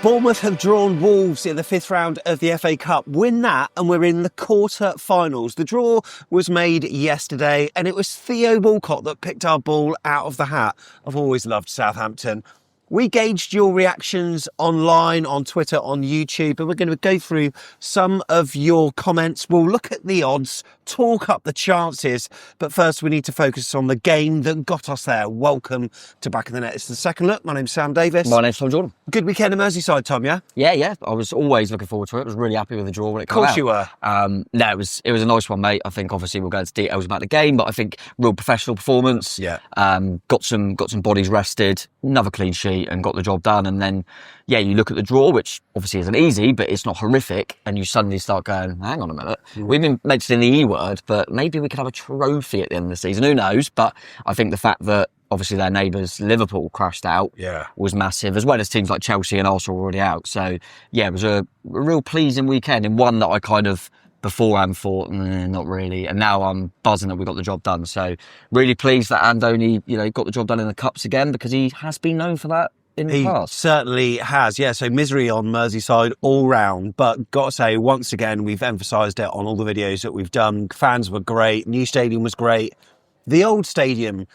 Bournemouth have drawn Wolves in the fifth round of the FA Cup. Win that and we're in the quarter-finals. The draw was made yesterday and it was Theo Walcott that picked our ball out of the hat. I've always loved Southampton. We gauged your reactions online, on Twitter, on YouTube, and we're going to go through some of your comments. We'll look at the odds, talk up the chances, but first we need to focus on the game that got us there. Welcome to Back of the Net. It's the second look. My name's Sam Davis. My name's Tom Jordan. Good weekend in Merseyside, Tom, yeah? Yeah. I was always looking forward to it. I was really happy with the draw when it came out. Of course you were. No, it was a nice one, mate. I think obviously we'll go into details about the game, but I think real professional performance. Yeah. Got some bodies rested, another clean sheet, and got the job done. And then, yeah, you look at the draw, which obviously isn't easy, but it's not horrific, and you suddenly start going, hang on a minute. We've been mentioning the E word, but maybe we could have a trophy at the end of the season. Who knows? But I think the fact that obviously their neighbours Liverpool crashed out was massive, as well as teams like Chelsea and Arsenal were already out. So, yeah, it was a real pleasing weekend, and one that I kind of beforehand thought, not really. And now I'm buzzing that we got the job done. So really pleased that Andoni, got the job done in the Cups again, because he has been known for that in the past. He certainly has, yeah. So misery on Merseyside all round, but got to say, once again, we've emphasised it on all the videos that we've done. Fans were great, new stadium was great. The old stadium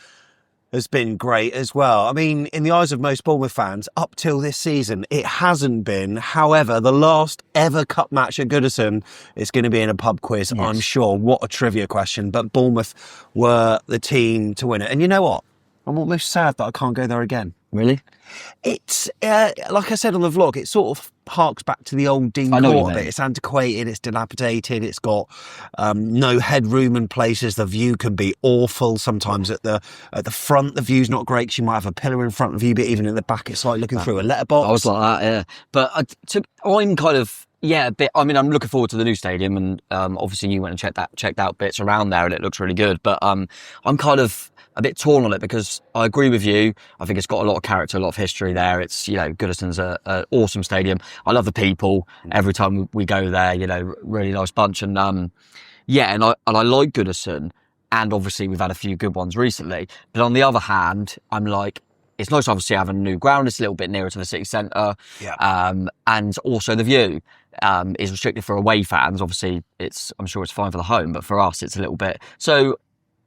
has been great as well. I mean, in the eyes of most Bournemouth fans, up till this season, it hasn't been. However, the last ever cup match at Goodison is going to be in a pub quiz, yes. I'm sure. What a trivia question. But Bournemouth were the team to win it. And you know what? I'm almost sad that I can't go there again. Really? It's, like I said on the vlog, it sort of harks back to the old Dean Court bit. It's antiquated, it's dilapidated, it's got no headroom in places. The view can be awful. Sometimes at the front, the view's not great because you might have a pillar in front of you, but even in the back, it's like looking through a letterbox. I was like that, yeah. But I'm kind of... Yeah, a bit. I mean, I'm looking forward to the new stadium, and obviously you went and checked out bits around there, and it looks really good. But I'm kind of a bit torn on it, because I agree with you. I think it's got a lot of character, a lot of history there. It's, Goodison's an awesome stadium. I love the people. Every time we go there, really nice bunch. And I like Goodison, and obviously we've had a few good ones recently. But on the other hand, I'm like, it's nice obviously having a new ground. It's a little bit nearer to the city centre. Yeah. And also the view is restricted for away fans. Obviously, I'm sure it's fine for the home, but for us, it's a little bit. So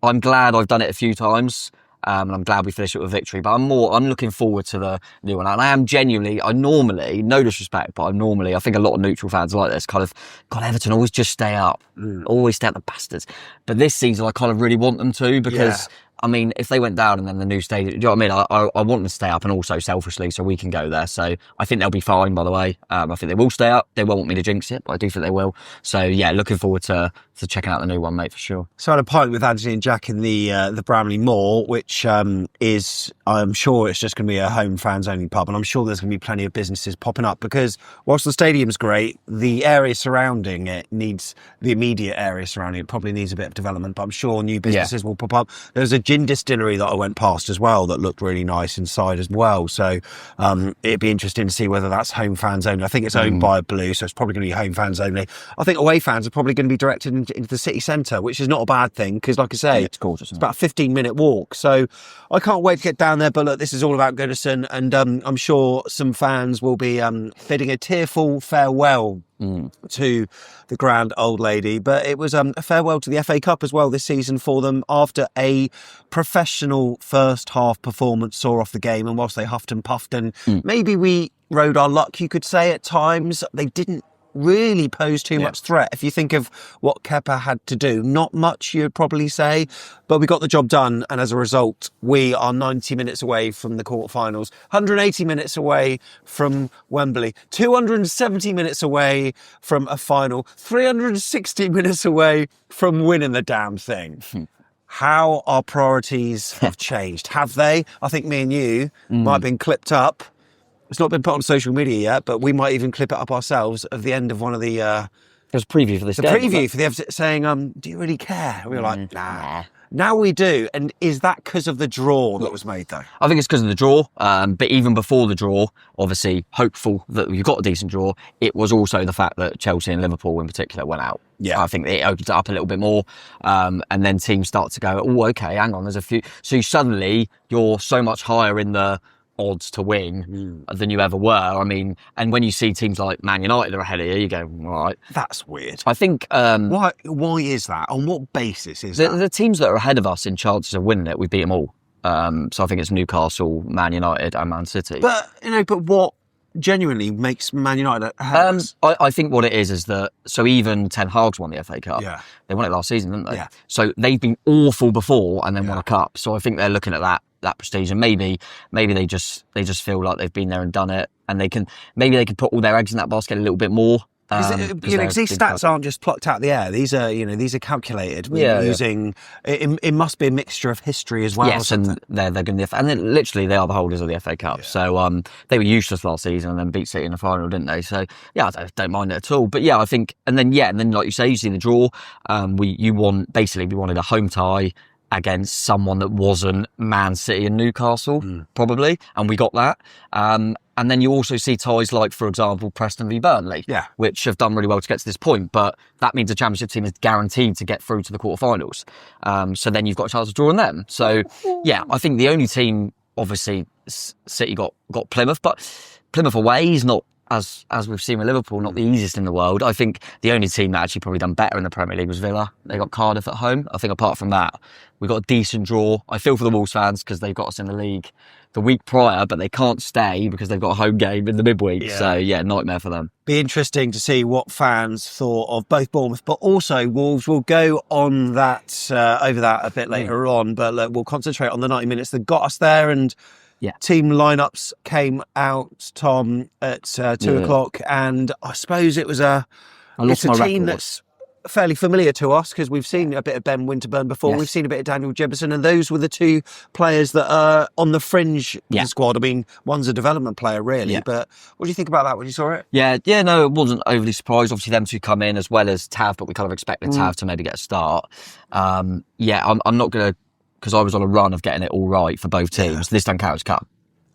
I'm glad I've done it a few times. And I'm glad we finished it with victory, but I'm looking forward to the new one. And I normally, no disrespect, but I think a lot of neutral fans like this kind of, God, Everton always just stay up. Always stay up, the bastards. But this season, I kind of really want them to, because... Yeah. I mean, if they went down and then the new stadium, do you know what I mean? I want them to stay up, and also selfishly so we can go there. So I think they'll be fine, by the way. I think they will stay up. They won't want me to jinx it, but I do think they will. So yeah, looking forward to checking out the new one, mate, for sure. So I had a pint with Anthony and Jack in the Bramley Moor, which is, I'm sure it's just going to be a home fans only pub, and I'm sure there's going to be plenty of businesses popping up, because whilst the stadium's great, the area surrounding it needs, the immediate area surrounding it probably needs a bit of development, but I'm sure new businesses will pop up. There's a gin distillery that I went past as well that looked really nice inside as well. So it'd be interesting to see whether that's home fans only. I think it's owned by Blue, so it's probably going to be home fans only. I think away fans are probably going to be directed into the city centre, which is not a bad thing, because like I say, it's gorgeous. It's about a 15-minute walk. So I can't wait to get down there. But look, this is all about Goodison, and I'm sure some fans will be bidding a tearful farewell to the grand old lady. But it was a farewell to the FA Cup as well this season for them, after a professional first half performance saw off the game. And whilst they huffed and puffed, and maybe we rode our luck, you could say, at times, they didn't really pose too much threat. If you think of what Kepa had to do, not much, you'd probably say, but we got the job done, and as a result, we are 90 minutes away from the quarterfinals, 180 minutes away from Wembley, 270 minutes away from a final, 360 minutes away from winning the damn thing. How our priorities have changed. Have they? I think me and you might have been clipped up. It's not been put on social media yet, but we might even clip it up ourselves at the end of one of the... There's a preview for this game. The preview for the episode saying, do you really care? We were like, nah. Now we do. And is that because of the draw that was made, though? I think it's because of the draw. But even before the draw, obviously hopeful that you got a decent draw, it was also the fact that Chelsea and Liverpool in particular went out. Yeah, I think it opens it up a little bit more. And then teams start to go, oh, okay, hang on, there's a few. So suddenly you're so much higher in the odds to win than you ever were. I mean, and when you see teams like Man United are ahead of you, you go, all right. That's weird. I think... why is that? On what basis is that? The teams that are ahead of us in chances of winning it, we beat them all. So I think it's Newcastle, Man United and Man City. But what genuinely makes Man United ahead of us? I think what it is that, so even Ten Hag's won the FA Cup. Yeah. They won it last season, didn't they? Yeah. So they've been awful before and then won a cup. So I think they're looking at that prestige, and maybe they just feel like they've been there and done it, and they can put all their eggs in that basket a little bit more. Because these stats aren't just plucked out of the air. These are calculated. Using it must be a mixture of history as well. Yes, and they're going to, and then literally they are the holders of the FA Cup. Yeah. So they were useless last season and then beat City in the final, didn't they? So yeah, I don't mind it at all. But yeah, I think, and then like you say, you see the draw. We wanted a home tie against someone that wasn't Man City and Newcastle, probably, and we got that. And then you also see ties like, for example, Preston v Burnley, which have done really well to get to this point, but that means the Championship team is guaranteed to get through to the quarterfinals. So then you've got a chance of drawing them. So yeah, I think the only team, obviously, City got Plymouth, but Plymouth away is not, as we've seen with Liverpool, not the easiest in the world. I think the only team that actually probably done better in the Premier League was Villa. They got Cardiff at home. I think apart from that, we got a decent draw. I feel for the Wolves fans because they've got us in the league the week prior, but they can't stay because they've got a home game in the midweek. Yeah. So yeah, nightmare for them. Be interesting to see what fans thought of both Bournemouth, but also Wolves. We'll go on that over that a bit later on, but look, we'll concentrate on the 90 minutes that got us there. And team lineups came out, Tom, at 2:00, and I suppose it's a team that's fairly familiar to us because we've seen a bit of Ben Winterburn before. Yes. We've seen a bit of Daniel Jebison, and those were the two players that are on the fringe of the squad. I mean, one's a development player, really, but what do you think about that when you saw it? Yeah, no, it wasn't overly surprised. Obviously, them two come in as well as Tav, but we kind of expected Tav to maybe get a start. I'm not going to, because I was on a run of getting it all right for both teams. Yeah. This don't count as cup.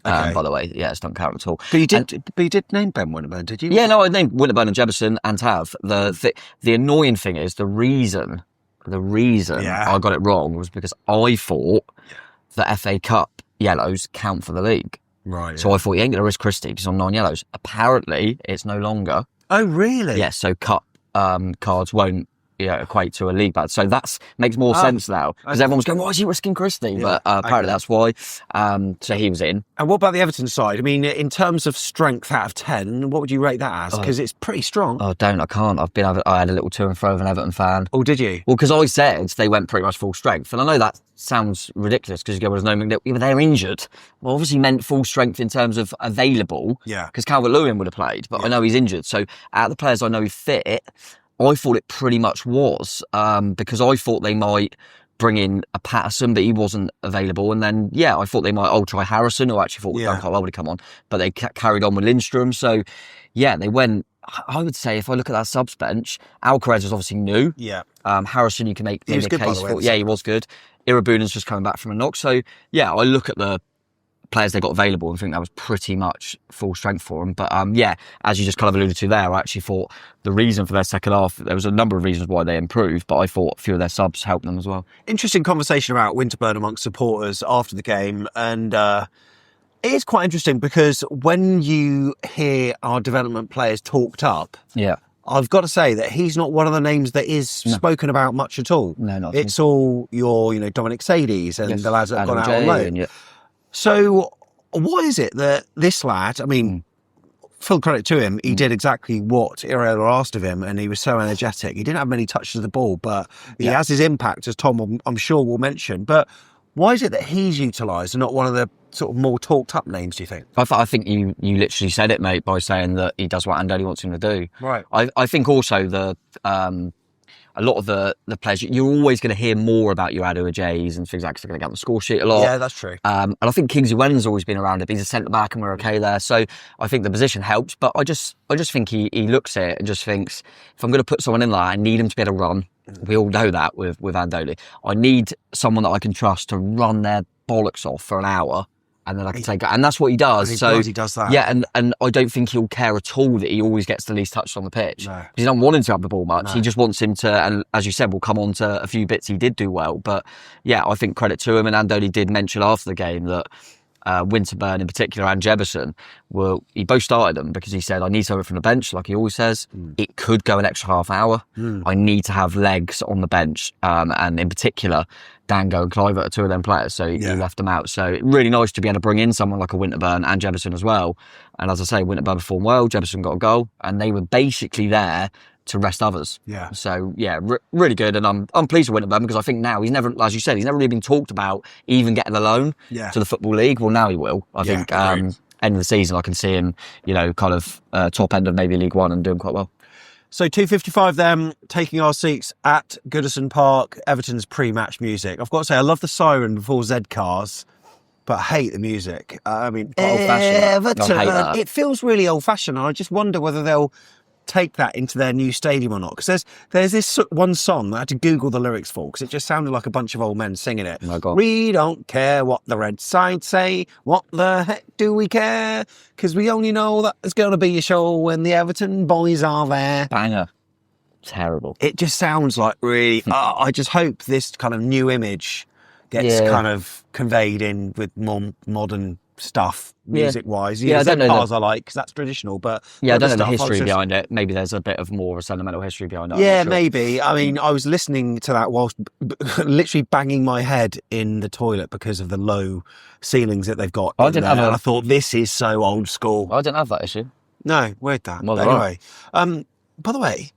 By the way, it doesn't count at all. But you did name Ben Winterburn, did you? Yeah, no, I named Winterburn and Jebison and Tav. The annoying thing is the reason I got it wrong was because I thought the FA Cup yellows count for the league. Right. So I thought, you ain't going to risk Christie because on 9 yellows. Apparently, it's no longer. Oh, really? Yeah, so cup cards won't equate to a league badge. So that makes more sense now because everyone's going, why is he risking Christie? Yeah, but apparently that's why. So he was in. And what about the Everton side? I mean, in terms of strength out of 10, what would you rate that as? Because it's pretty strong. Oh, I can't. I had a little to and fro of an Everton fan. Oh, did you? Well, because I said they went pretty much full strength. And I know that sounds ridiculous because you go, well, there's no, they're injured. Well, obviously meant full strength in terms of available. Yeah. Because Calvert-Lewin would have played, but I know he's injured. So out of the players I know he fit, I thought it pretty much was, because I thought they might bring in a Patterson, but he wasn't available. And then, I thought they might try Harrison, who I actually thought would have come on, but they carried on with Lindstrom. So, they went, I would say, if I look at that subs bench, Alcaraz was obviously new. Yeah. Harrison, you can make a case for. Yeah, he was good. Irabunan's just coming back from a knock. So, I look at the players they got available and think that was pretty much full strength for them. But as you just kind of alluded to there, I actually thought the reason for their second half, there was a number of reasons why they improved, but I thought a few of their subs helped them as well. Interesting conversation about Winterburn amongst supporters after the game, and it is quite interesting because when you hear our development players talked up, I've got to say that he's not one of the names that is spoken about much at all. No, not it's all your, Dominic Sadies and the lads that have gone out on loan. So what is it that this lad, I mean, full credit to him, he did exactly what Iraola asked of him, and he was so energetic. He didn't have many touches of the ball, but he has his impact, as Tom, I'm sure, will mention. But why is it that he's utilised and not one of the sort of more talked up names, do you think? I think you literally said it, mate, by saying that he does what Andoni wants him to do. Right. I think also a lot of the players, you're always going to hear more about your Ajays and things like that because they're going to get on the score sheet a lot. Yeah, that's true. And I think Kingsley Wenn's always been around it. He's a centre-back and we're okay there. So I think the position helps, but I just think he looks at it and just thinks, if I'm going to put someone in there, I need him to be able to run. We all know that with Andoli. I need someone that I can trust to run their bollocks off for an hour, and then I can take it. And that's what he does. So he does that. Yeah, and I don't think he'll care at all that he always gets the least touches on the pitch. No. He doesn't want him to have the ball much. No. He just wants him to, and as you said, we'll come on to a few bits he did do well. But I think credit to him. And Andoni did mention after the game that Winterburn in particular and Jebison, he both started them because he said, I need something from the bench, like he always says. It could go an extra half hour. I need to have legs on the bench. And in particular, Dango and Clive are two of them players, so he left them out. So really nice to be able to bring in someone like a Winterburn and Jebison as well. And as I say, Winterburn performed well, Jebison got a goal, and they were basically there to rest others. Yeah. So yeah, really good, and I'm pleased with Winterburn because I think now he's never, as you said, he's never really been talked about even getting a loan to the Football League. Well, now he will. I think end of the season, I can see him, kind of top end of maybe League One and doing quite well. So 2:55 then, taking our seats at Goodison Park, Everton's pre-match music. I've got to say, I love the siren before Z cars, but I hate the music. I mean, Everton, I hate that. It feels really old-fashioned, and I just wonder whether they'll take that into their new stadium or not. Because there's this one song that I had to Google the lyrics for, because it just sounded like a bunch of old men singing it. Oh my God. We don't care what the red side say, what the heck do we care? Because we only know that there's going to be a show when the Everton boys are there. Banger. Terrible. It just sounds like really... I just hope this kind of new image gets kind of conveyed in with more modern stuff, music-wise. I don't know cars I like, because that's traditional, but... I don't know the history behind it. Maybe there's a bit of more sentimental history behind it. Yeah, maybe. I mean, I was listening to that whilst literally banging my head in the toilet because of the low ceilings that they've got. And I thought, this is so old school. I didn't have that issue. No, where'd that? Well, anyway, by the way...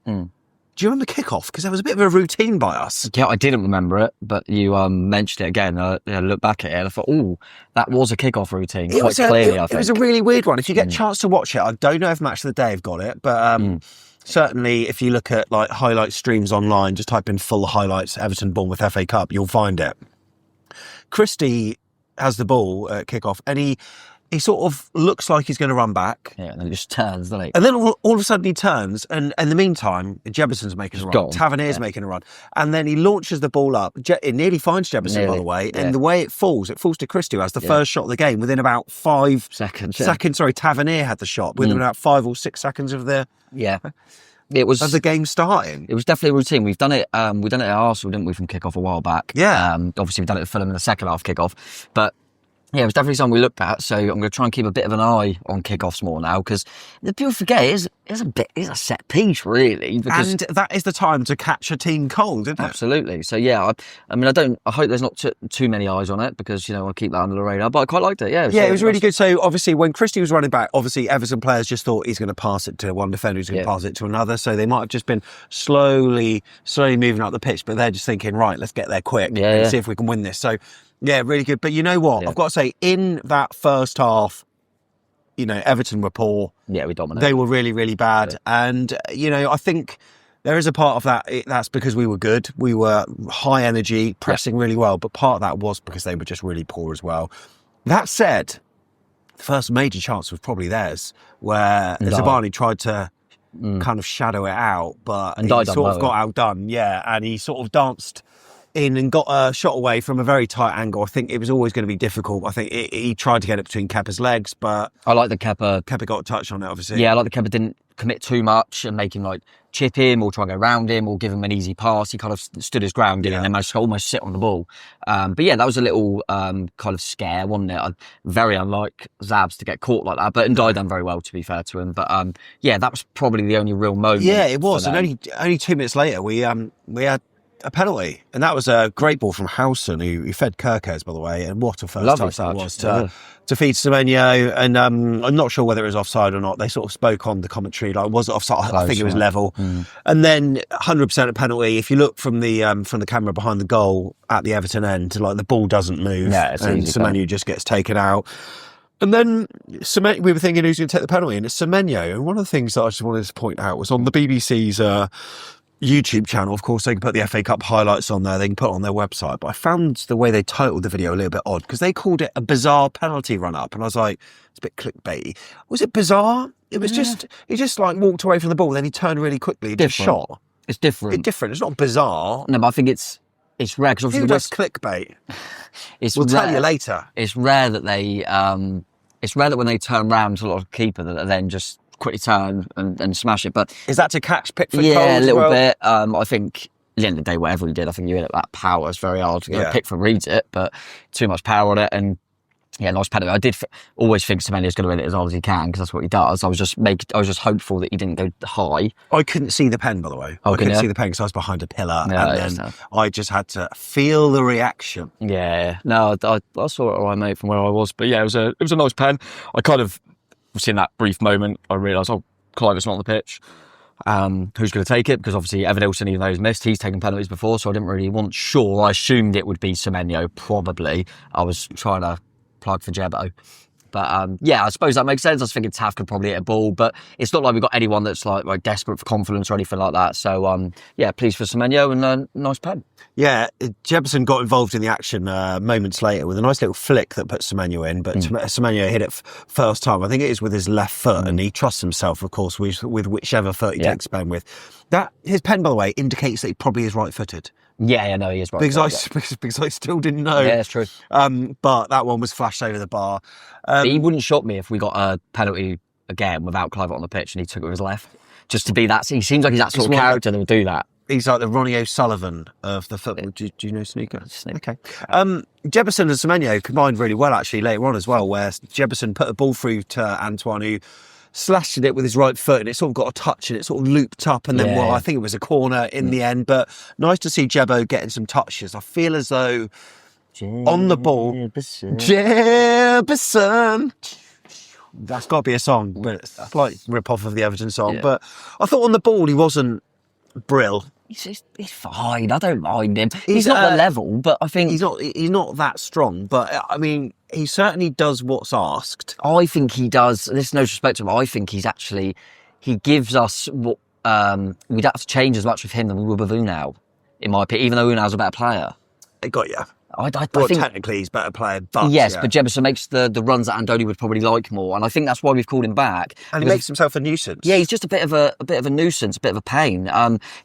Do you remember kick-off? Because there was a bit of a routine by us. Yeah, I didn't remember it, but you mentioned it again. I looked back at it and I thought, oh, that was a kick-off routine, quite clearly, I think. It was a really weird one. If you get a chance to watch it, I don't know if Match of the Day have got it, but certainly if you look at like highlight streams online, just type in full highlights, Everton Bournemouth FA Cup, you'll find it. Christie has the ball at kick-off, and he sort of looks like he's going to run back. Yeah, and then he just turns, doesn't he? And then all of a sudden he turns, and in the meantime, Jebison's making a run. Tavernier's making a run. And then he launches the ball up. It nearly finds Jebison, by the way. And the way it falls to Christie, who has the first shot of the game within about 5 seconds. Sorry, Tavernier had the shot within about 5 or 6 seconds of the... Yeah. It was... Of the game starting. It was definitely a routine. We've done it at Arsenal, didn't we, from kick-off a while back. Yeah. Obviously, we've done it at Fulham in the second half kick-off. But... yeah, it was definitely something we looked at, so I'm going to try and keep a bit of an eye on kickoffs more now, because the people forget it's a set piece, really. Because and that is the time to catch a team cold, isn't it? Absolutely. So yeah, I mean, I hope there's not too many eyes on it, because I'll keep that under the radar. But I quite liked it. Yeah, it was really good. So obviously, when Christie was running back, obviously Everton players just thought he's going to pass it to one defender, who's going to pass it to another. So they might have just been slowly moving up the pitch, but they're just thinking, right, let's get there quick and see if we can win this. So. Yeah, really good. But you know what? I've got to say, in that first half, Everton were poor. Yeah, we dominated. They were really, really bad. Yeah. And, I think there is a part of that. That's because we were good. We were high energy, pressing really well. But part of that was because they were just really poor as well. That said, the first major chance was probably theirs, where Zabani tried to kind of shadow it out, but he sort of got outdone. Yeah, and he sort of danced in and got a shot away from a very tight angle. I think it was always going to be difficult. I think he tried to get it between Kepa's legs, but I like the Kepa got a touch on it, obviously. Yeah, I like the Kepa didn't commit too much and make him chip him or try and go around him or give him an easy pass. He kind of stood his ground and then managed to almost sit on the ball. But yeah, that was a little kind of scare, wasn't it? Very unlike Zabs to get caught like that, but Ndiaye done very well, to be fair to him. But yeah, that was probably the only real moment. Yeah, it was. And only 2 minutes later, we had a penalty, and that was a great ball from Howson, who fed Kirkes, by the way, and what a first touch that was to feed Semenyo. And I'm not sure whether it was offside or not. They sort of spoke on the commentary like, was it offside? I think it was level. And then 100% a penalty. If you look from the camera behind the goal at the Everton end, the ball doesn't move, and Semenyo just gets taken out. And then we were thinking who's going to take the penalty, and it's Semenyo. And one of the things that I just wanted to point out was on the BBC's YouTube channel. Of course, they can put the FA Cup highlights on there. They can put it on their website. But I found the way they titled the video a little bit odd, because they called it a bizarre penalty run-up. And I was like, it's a bit clickbaity. Was it bizarre? It was just, he just walked away from the ball. Then he turned really quickly and just shot. It's different. It's different. It's not bizarre. No, but I think it's rare. Cause obviously who does clickbait? We'll tell you later. It's rare that they, it's rare that when they turn round to a lot of keeper that they then just quickly turn and smash it. But is that to catch Pickford? Yeah, a little bit. I think at the end of the day, whatever he did, I think you hit it that power. It's very hard to go. Pickford reads it, but too much power on it. And Yeah, nice penalty. I did always think Semenyo's going to win it as hard as he can because that's what he does. I was just hopeful that he didn't go high. I couldn't see the pen, by the way. I couldn't see the pen because I was behind a pillar, and then I just had to feel the reaction. Yeah, no, I saw it all right, mate, from where I was. But yeah, it was a nice pen. I kind of was in that brief moment. I realised, Clive's not on the pitch. Who's going to take it? Because obviously Evan Ilson, even though he's missed, he's taken penalties before, so I didn't really sure. I assumed it would be Semenyo, probably. I was trying to plug for Jebbo. But yeah, I suppose that makes sense. I was thinking Taff could probably hit a ball, but it's not like we've got anyone that's like desperate for confidence or anything like that. So yeah, pleased for Semenyo and nice pen. Yeah, Jebson got involved in the action moments later with a nice little flick that put Semenyo in, but Semenyo hit it first time. I think it is with his left foot, and he trusts himself, of course, with whichever foot he takes pen with. That his pen, by the way, indicates that he probably is right-footed. Yeah, no, he is right. Because I still didn't know. Yeah, that's true. But that one was flashed over the bar. He wouldn't shock me if we got a penalty again without Clive on the pitch and he took it with his left. Just to be that. He seems like he's that sort of character that will do that. He's like the Ronnie O'Sullivan of the football. Do you know snooker? Okay. Jebson and Semenyo combined really well, actually, later on as well, where Jebson put a ball through to Antoine, who slashed it with his right foot, and it sort of got a touch and it sort of looped up, and then I think it was a corner in the end. But nice to see Jebbo getting some touches. I feel as though on the ball, Jebson. That's got to be a song, but it's like rip off of the Everton song. Yeah. But I thought on the ball he wasn't brill. He's fine. I don't mind him. He's not the level, but I think he's not that strong. But I mean, he certainly does what's asked. I think he does. There's no disrespect to him. I think he gives us what we'd have to change as much with him than we would with Unal, in my opinion. Even though Unal's a better player, it got you. I think technically he's a better player, but yes, but Jebson makes the runs that Andoni would probably like more, and I think that's why we've called him back. And he makes himself a nuisance. Yeah, he's just a bit of a nuisance, a bit of a pain.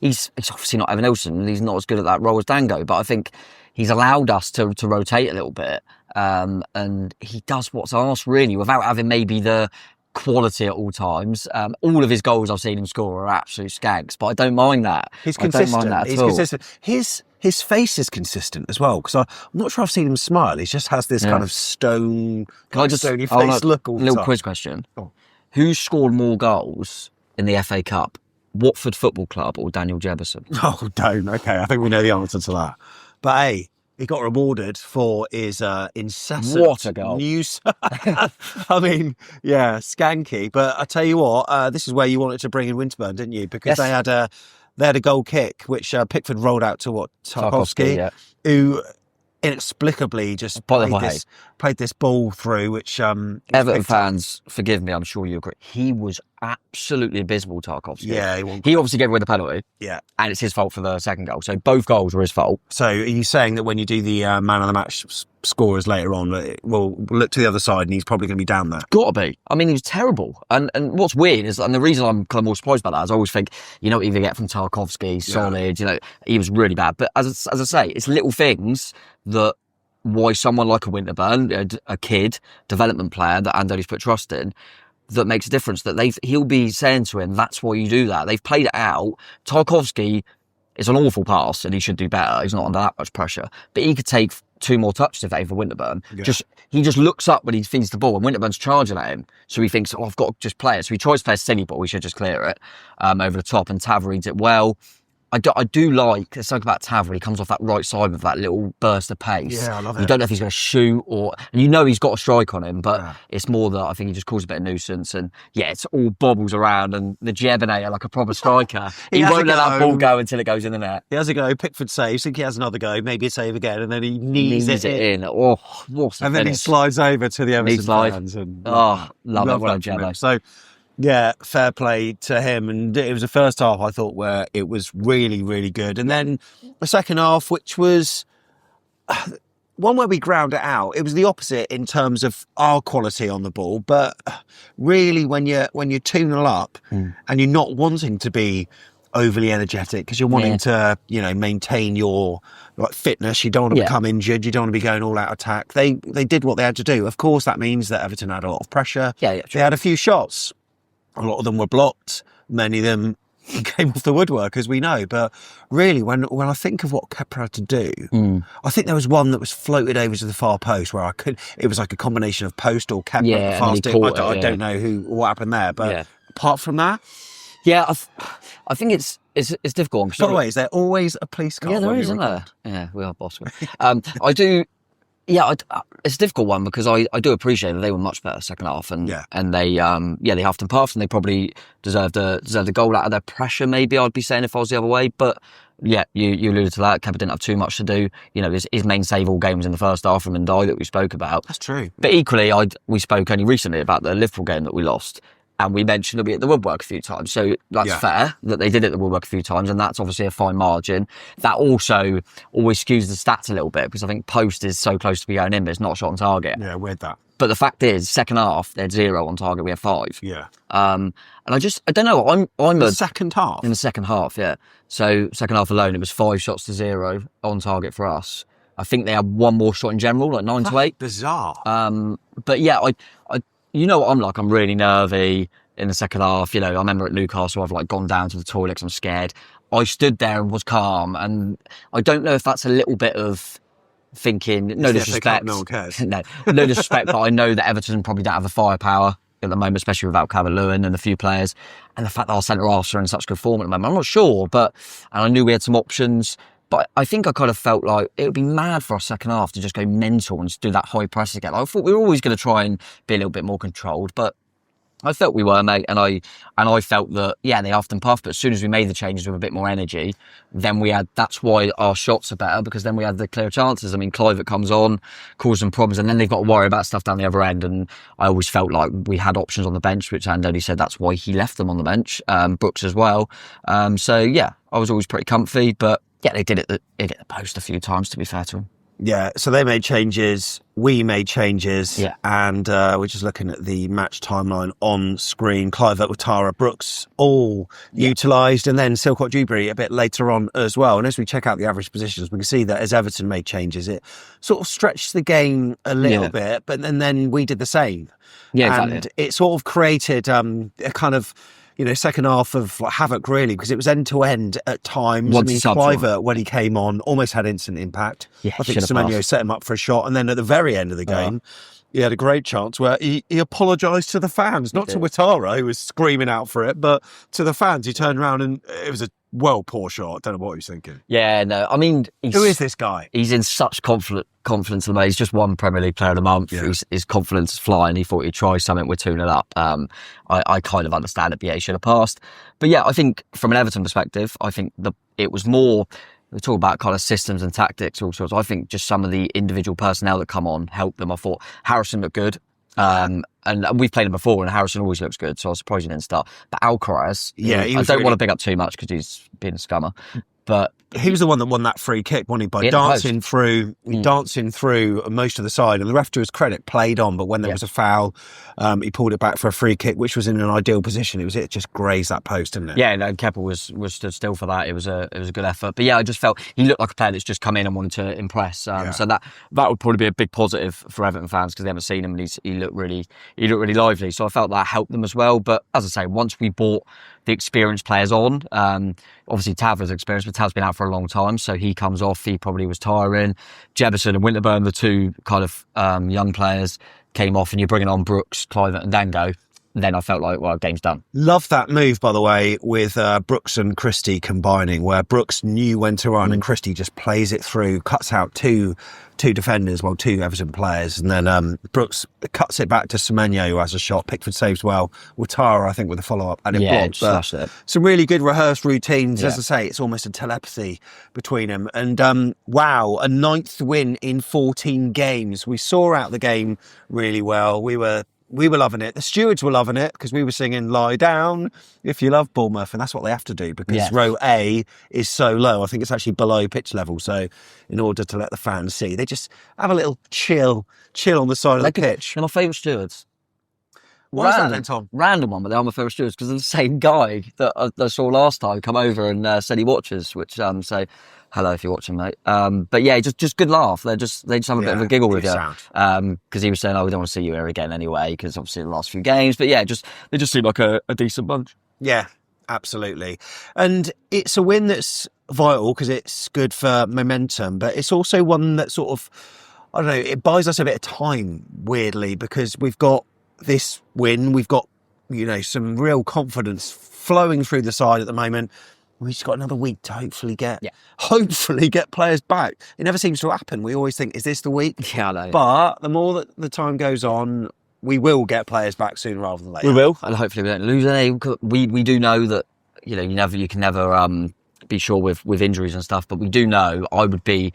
He's obviously not Evan Ilson. He's not as good at that role as Dango, but I think he's allowed us to rotate a little bit, and he does what's asked really, without having maybe the quality at all times. All of his goals I've seen him score are absolute skags, but I don't mind that. He's consistent. I don't mind that at all. Consistent. His face is consistent as well, because I'm not sure I've seen him smile. He just has this kind of stony face look all the time. Little quiz question. Oh. Who scored more goals in the FA Cup? Watford Football Club or Daniel Jebson? Oh, don't. Okay, I think we know the answer to that. But hey, he got rewarded for his incessant what a goal. News. I mean, yeah, skanky. But I tell you what, this is where you wanted to bring in Winterburn, didn't you? Because they had a goal kick, which Pickford rolled out to Tarkowski, who inexplicably just played this ball through, which Everton fans, forgive me, I'm sure you agree. He was absolutely abysmal, Tarkowski. Yeah, he obviously gave away the penalty. Yeah, and it's his fault for the second goal. So both goals were his fault. So are you saying that when you do the man of the match scorers later on, we'll look to the other side and he's probably going to be down there? Got to be. I mean, he was terrible. And what's weird is, and the reason I'm kind of more surprised by that is I always think, you know what you get from Tarkowski, solid, he was really bad. But as I say, it's little things that why someone like a Winterburn, a kid, development player that Andoni's put trust in, that makes a difference. That he'll be saying to him, that's why you do that. They've played it out. Tarkowski is an awful pass and he should do better. He's not under that much pressure. But he could take 2 more touches if they for Winterburn. Yeah. He just looks up when he feeds the ball and Winterburn's charging at him. So he thinks, I've got to just play it. So he tries to play a silly ball. He should just clear it over the top. And Tav reads it well. I do like, there's something about Tav when he comes off that right side with that little burst of pace. Yeah, I love it. You don't know if he's going to shoot and he's got a strike on him, but it's more that I think he just causes a bit of nuisance and it's all bobbles around and the Jebonnet, like a proper striker, he won't let that ball go until it goes in the net. He has a go, Pickford saves, think he has another go, maybe a save again, and then he knees it in. Oh, what a And then he slides over to the Everton fans. Love it, well Jebbo. So, yeah, fair play to him. And it was the first half, I thought, where it was really, really good. And then the second half, which was one where we ground it out. It was the opposite in terms of our quality on the ball. But really, when you're 2-0 up and you're not wanting to be overly energetic because you're wanting to, maintain your fitness. You don't want to become injured. You don't want to be going all out attack. They did what they had to do. Of course, that means that Everton had a lot of pressure. Yeah, They had a few shots. A lot of them were blocked. Many of them came off the woodwork, as we know. But really, when I think of what Kepa had to do, I think there was one that was floated over to the far post where it was like a combination of post or Kepa at the far stick. I don't know what happened there, but apart from that. Yeah, I think it's difficult. By the way, is there always a police car? Yeah, there is, isn't there? Yeah, we are boss. I do. Yeah, it's a difficult one because I do appreciate that they were much better second half, and they huffed and puffed, and they probably deserved a goal out of their pressure. Maybe I'd be saying if I was the other way, but yeah, you alluded to that. Kepa didn't have too much to do. You know, his main save all game was in the first half from Ndai that we spoke about. That's true. But equally, we spoke only recently about the Liverpool game that we lost. And we mentioned that we hit the woodwork a few times. So that's fair that they did hit the woodwork a few times. And that's obviously a fine margin. That also always skews the stats a little bit because I think post is so close to be going in, but it's not a shot on target. Yeah, weird that. But the fact is, second half, they had 0 on target. We had 5. Yeah. And I don't know. I'm the second half? In the second half, yeah. So second half alone, it was 5 shots to 0 on target for us. I think they had one more shot in general, like 9 to 8. Bizarre. But yeah, you know what I'm like. I'm really nervy in the second half. You know, I remember at Newcastle, I've like gone down to the toilet because I'm scared. I stood there and was calm, and I don't know if that's a little bit of thinking. No disrespect. No one cares. No disrespect, but I know that Everton probably don't have the firepower at the moment, especially without Calvert-Lewin and a few players, and the fact that our centre halves are in such good form at the moment. I'm not sure, and I knew we had some options. But I think I kind of felt like it would be mad for our second half to just go mental and just do that high press again. I thought we were always going to try and be a little bit more controlled, but I felt we were, mate, and I felt that, yeah, they huffed and puffed, but as soon as we made the changes with a bit more energy, then that's why our shots are better, because then we had the clear chances. I mean, Kluivert comes on, causes some problems, and then they've got to worry about stuff down the other end, and I always felt like we had options on the bench, which Andoni said that's why he left them on the bench, Brooks as well. So, yeah, I was always pretty comfy, but yeah, they did hit the post a few times, to be fair to them. Yeah, so they made changes, we made changes, yeah. And we're just looking at the match timeline on screen. Kluivert, Ouattara, Brooks all utilised, and then Silcock Dewberry a bit later on as well. And as we check out the average positions, we can see that as Everton made changes, it sort of stretched the game a little bit, but then we did the same. Yeah, and exactly. It sort of created a kind of, you know, second half of havoc, really, because it was end to end at times. Kluivert, when he came on, almost had instant impact. Yeah, I think Semenyo set him up for a shot, and then at the very end of the game, he had a great chance where he apologised to the fans, not to Ouattara, who was screaming out for it, but to the fans. He turned around and it was a poor shot. I don't know what he was thinking. Yeah, no, I mean, who is this guy? He's in such confidence at the moment. He's just won Premier League Player of the Month. Yeah. His confidence is flying. He thought he'd try something. We're 2-0 up. I kind of understand it, but yeah, he should have passed. But yeah, I think from an Everton perspective, I think it was more. We talk about kind of systems and tactics, all sorts. I think just some of the individual personnel that come on helped them. I thought Harrison looked good. And we've played him before, and Harrison always looks good, so I was surprised he didn't start. But Alcaraz, I don't want to big up too much because he's been a scummer, but he was the one that won that free kick, wasn't he? By dancing through most of the side, and the ref, to his credit, played on. But when there was a foul, he pulled it back for a free kick, which was in an ideal position. It just grazed that post, didn't it? Yeah, no, Kepa was stood still for that. It was a good effort. But yeah, I just felt he looked like a player that's just come in and wanted to impress. So that would probably be a big positive for Everton fans because they haven't seen him, and he looked really lively. So I felt that helped them as well. But as I say, once we brought the experienced players on, obviously Tav was experienced, but Tav's been out for a long time, so he comes off. He probably was tiring. Jebison and Winterburn, the two kind of young players, came off, and you're bringing on Brooks, Kluivert and Dango. Then I felt like, well, game's done. Love that move, by the way, with Brooks and Christie combining, where Brooks knew when to run and Christie just plays it through, cuts out two defenders, two Everton players, and then Brooks cuts it back to Semenyo, who has a shot. Pickford saves well. Ouattara, I think, with a follow-up, and it blocked. But some really good rehearsed routines. Yeah. As I say, it's almost a telepathy between them. And wow, a 9th win in 14 games. We saw out the game really well. We were loving it. The stewards were loving it because we were singing "Lie Down" if you love Bournemouth, and that's what they have to do because row A is so low. I think it's actually below pitch level. So, in order to let the fans see, they just have a little chill on the side of the pitch. They're my favourite stewards. Why is that then, Tom? Random one, but they are my favourite stewards because they're the same guy that I saw last time come over and said he watches, which say hello if you're watching, mate. But yeah, just good laugh. They just have a bit of a giggle with you. Because he was saying, we don't want to see you here again anyway, because obviously the last few games. But yeah, they just seem like a decent bunch. Yeah. Absolutely. And it's a win that's vital because it's good for momentum, but it's also one that sort of, I don't know, it buys us a bit of time, weirdly, because we've got this win, we've got, some real confidence flowing through the side at the moment. We've just got another week to hopefully get players back. It never seems to happen. We always think, is this the week? Yeah, I know. But the more that the time goes on, we will get players back sooner rather than later. We will, and hopefully we don't lose any. We do know that you can never be sure with injuries and stuff, but we do know I would be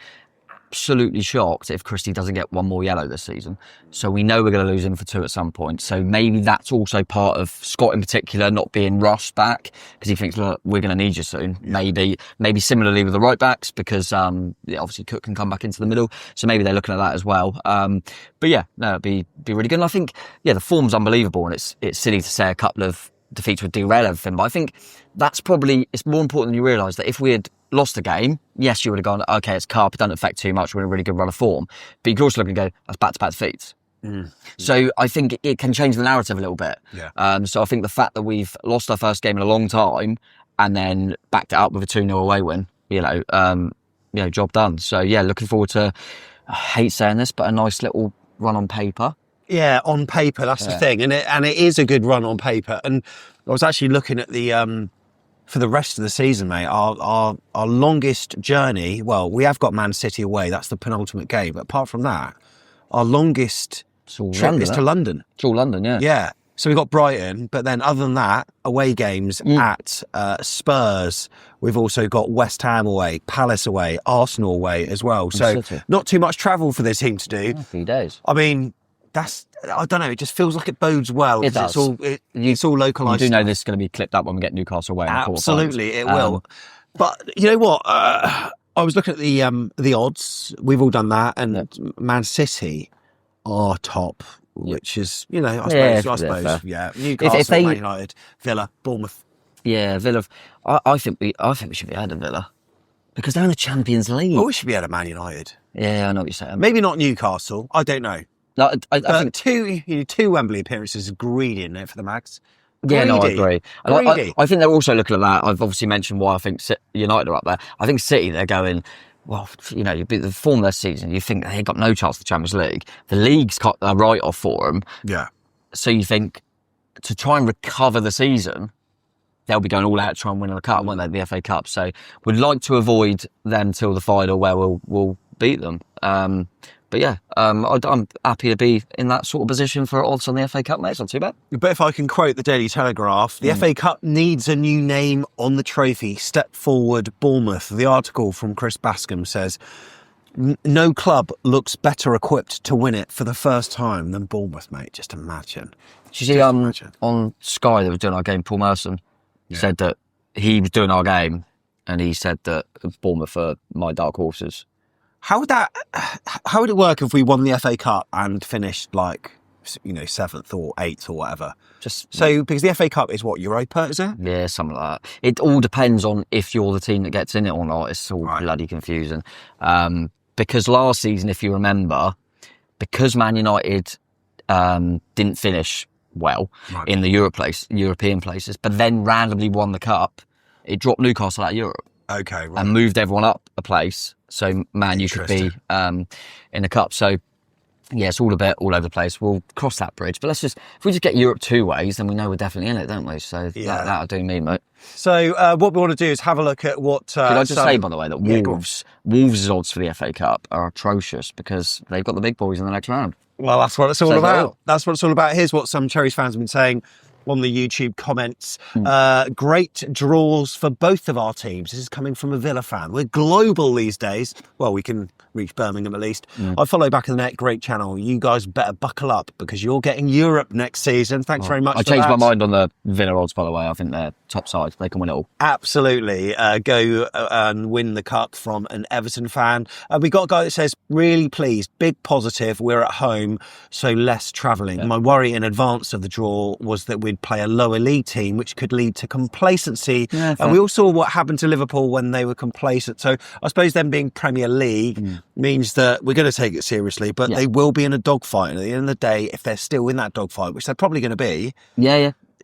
absolutely shocked if Christie doesn't get one more yellow this season. So we know we're going to lose him for 2 at some point. So maybe that's also part of Scott in particular not being rushed back because he thinks, look, we're going to need you soon. Yeah. Maybe similarly with the right backs because obviously Cook can come back into the middle. So maybe they're looking at that as well. But yeah, no, it'd be really good. And I think the form's unbelievable, and it's silly to say a couple of defeats would derail everything. But I think it's more important than you realise that if we had lost a game, yes, you would have gone, okay, it's cup, it doesn't affect too much, we're in a really good run of form. But you could also look and go, that's back-to-back defeats. So I think it can change the narrative a little bit. Yeah. So I think the fact that we've lost our first game in a long time and then backed it up with a 2-0 away win, job done. So yeah, looking forward to, I hate saying this, but a nice little run on paper. Yeah, on paper, that's the thing. And it is a good run on paper. And I was actually looking at the for the rest of the season, mate, our longest journey, well, we have got Man City away, that's the penultimate game, but apart from that, our longest trip is to London. It's all London, yeah. Yeah. So we've got Brighton, but then other than that, away games at Spurs. We've also got West Ham away, Palace away, Arsenal away as well. So not too much travel for this team to do. A few days. I mean, I don't know, it just feels like it bodes well. It does. It's all localised. You do know this is going to be clipped up when we get Newcastle away. Absolutely, it will. But you know what? I was looking at the odds. We've all done that. And Man City are top, which is, I suppose. Yeah. Newcastle, Man United, Villa, Bournemouth. Yeah, Villa. I think we should be ahead of Villa. Because they're in the Champions League. Well, we should be ahead of Man United. Yeah, I know what you're saying. Maybe not Newcastle. I don't know. No, I think two Wembley appearances is greedy, isn't it, for the Mags? Greedy. Yeah, no, I agree. And I think they're also looking at that. I've obviously mentioned why I think United are up there. I think City, they're going, well, the form of their season, you think they've got no chance of the Champions League. The league's got a write-off for them. Yeah. So you think to try and recover the season, they'll be going all out to try and win the cup, won't they? The FA Cup. So we'd like to avoid them till the final where we'll beat them. But yeah, I'm happy to be in that sort of position for odds on the FA Cup, mate. It's not too bad. But if I can quote the Daily Telegraph, the FA Cup needs a new name on the trophy. Step forward, Bournemouth. The article from Chris Bascom says, no club looks better equipped to win it for the first time than Bournemouth, mate. Just imagine. Did you see on Sky they were doing our game, Paul Merson said that he was doing our game and he said that Bournemouth are my dark horses. How would it work if we won the FA Cup and finished 7th or 8th or whatever? Because the FA Cup is what, Europa, is it? Yeah, something like that. It all depends on if you're the team that gets in it or not. It's all bloody confusing. Because last season, if you remember, because Man United didn't finish well in the European places, but then randomly won the Cup, it dropped Newcastle out of Europe. Okay, right. And moved everyone up a place. So, Man, you could be in the Cup. So, yeah, it's all a bit all over the place. We'll cross that bridge. But if we just get Europe 2 ways, then we know we're definitely in it, don't we? So, that'll do me, mate. So, what we want to do is have a look at what... Could I just say, by the way, that Wolves' odds for the FA Cup are atrocious because they've got the big boys in the next round. Well, that's what it's all about. That's what it's all about. Here's what some Cherries fans have been saying on the YouTube comments. Great draws for both of our teams. This is coming from a Villa fan. We're global these days. Well, we can reach Birmingham at least. I follow Back in the Net, great channel. You guys better buckle up because you're getting Europe next season. Thanks very much for that. I changed my mind on the Villa odds, by the way. I think they're top side. They can win it all. Absolutely. Go and win the cup from an Everton fan. We got a guy that says, really pleased, big positive, we're at home, so less travelling. My worry in advance of the draw was that we'd play a lower league team, which could lead to complacency. And we all saw what happened to Liverpool when they were complacent. So I suppose them being Premier League means that we're going to take it seriously, but they will be in a dogfight. And at the end of the day, if they're still in that dogfight, which they're probably going to be,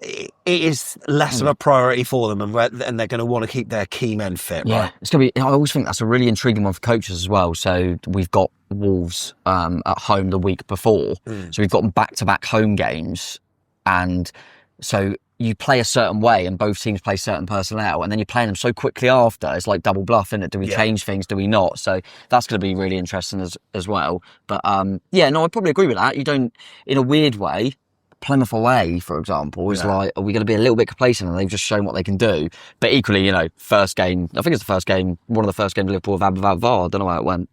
it is less of a priority for them, and they're going to want to keep their key men fit. Yeah, right? it's going to be. I always think that's a really intriguing one for coaches as well. So we've got Wolves at home the week before, so we've got back-to-back home games, and so you play a certain way, and both teams play certain personnel, and then you're playing them so quickly after. It's like double bluff, isn't it? Do we change things? Do we not? So that's going to be really interesting as well. But yeah, no, I probably agree with that. You don't, in a weird way. Plymouth away, for example, is like, are we going to be a little bit complacent? And they've just shown what they can do. But equally, first game, I think it's the first game, one of the first games Liverpool have had without VAR. I don't know how it went.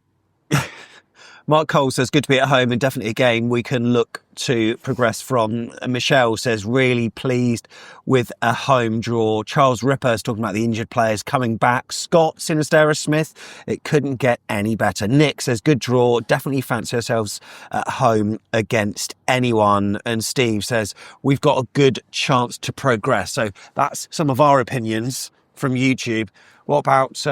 Mark Cole says, good to be at home and definitely a game we can look to progress from. And Michelle says, really pleased with a home draw. Charles Ripper is talking about the injured players coming back. Scott Sinistera Smith, it couldn't get any better. Nick says, good draw. Definitely fancy ourselves at home against anyone. And Steve says, we've got a good chance to progress. So that's some of our opinions from YouTube. What about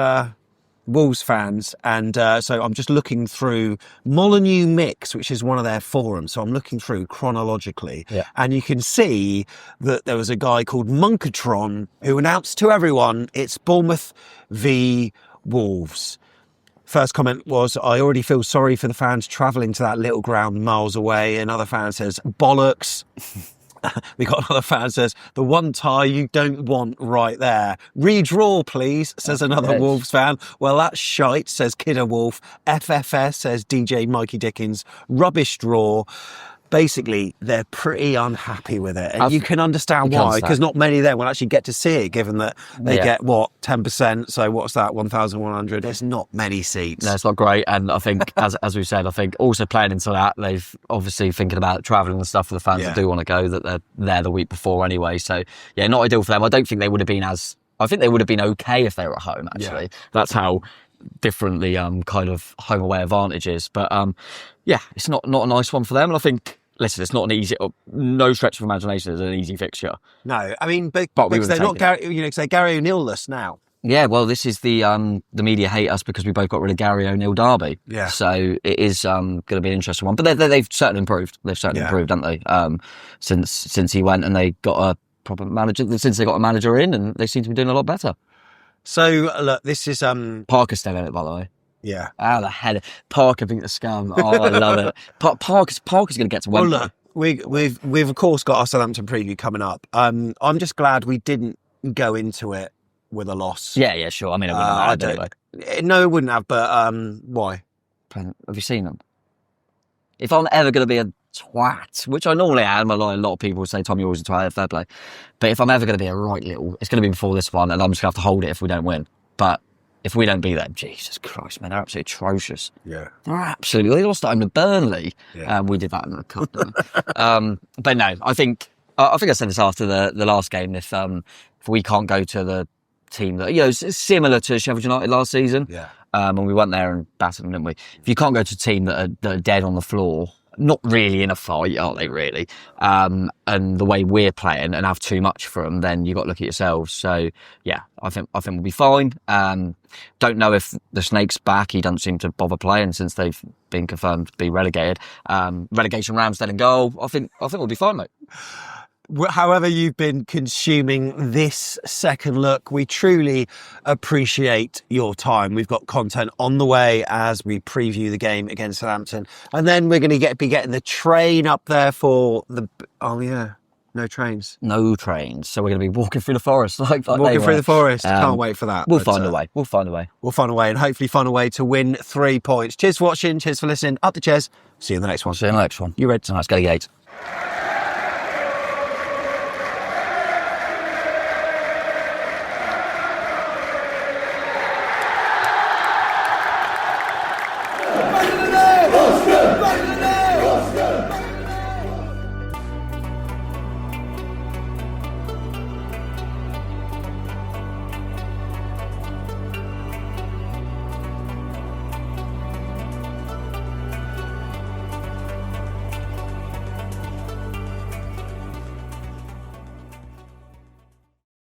Wolves fans? And so I'm just looking through Molyneux Mix, which is one of their forums. So I'm looking through chronologically, and you can see that there was a guy called Munkatron who announced to everyone it's Bournemouth v Wolves. First comment was, I already feel sorry for the fans travelling to that little ground miles away. Another fan says, bollocks. We got another fan that says, the one tie you don't want right there. Redraw, please, says another Wolves fan. Well, that's shite, says Kidder Wolf. FFS, says DJ Mikey Dickens. Rubbish draw. Basically, they're pretty unhappy with it. And you can understand why, because not many of them will actually get to see it, given that they get, 10%? So what's that, 1,100? There's not many seats. No, it's not great. And I think, as we've said, I think also playing into that, they've obviously thinking about travelling and stuff for the fans that do want to go, that they're there the week before anyway. So, yeah, not ideal for them. I don't think they would have been I think they would have been okay if they were at home, actually. That's how different the kind of home away advantage is. But, it's not a nice one for them. And I think, listen, it's not an easy, no stretch of imagination, it's an easy fixture. No, I mean, but because they're not Gary, they're Gary O'Neill-less now. Yeah, well, this is the media hate us because we both got rid of Gary O'Neill Derby. Yeah. So it is going to be an interesting one. But they've certainly improved. They've certainly improved, haven't they? Since he went, and they got a proper manager. Since they got a manager in, and they seem to be doing a lot better. So look, this is Parker's still in it, by the way. Yeah. How the hell? Parker beat the scum. Oh, I love it. Parker's going to get to Wembley. Well, look, we've of course got our Southampton preview coming up. I'm just glad we didn't go into it with a loss. Yeah, sure. I mean, it wouldn't have mattered anyway. No, it wouldn't have. But why? Have you seen them? If I'm ever going to be a twat, which I normally am, a lot of people say Tom, you're always a twat, fair play. But if I'm ever going to be a right little, it's going to be before this one, and I'm just going to have to hold it if we don't win. But if we don't beat them, Jesus Christ, man, they're absolutely atrocious. Yeah. They lost at home to Burnley. Yeah. We did that in the cup, didn't we? But no, I think I said this after the last game, if we can't go to the team that, it's similar to Sheffield United last season. Yeah. When we went there and battered them, didn't we? If you can't go to a team that are dead on the floor, not really in a fight, are they really? And the way we're playing and have too much for them, then you've got to look at yourselves. So yeah, I think we'll be fine. Don't know if the Snake's back. He doesn't seem to bother playing since they've been confirmed to be relegated. Relegation Ramsdale in goal. I think we'll be fine, mate. However you've been consuming this second look, we truly appreciate your time. We've got content on the way as we preview the game against Southampton. And then we're going to be getting the train up there for the... Oh, yeah. No trains. No trains. So we're going to be walking through the forest. Walking through the forest. Can't wait for that. We'll find a way. We'll find a way. We'll find a way, and hopefully find a way to win 3 points. Cheers for watching. Cheers for listening. Up the Chairs. See you in the next one. See you in the next one. You ready? Let's go to the gate.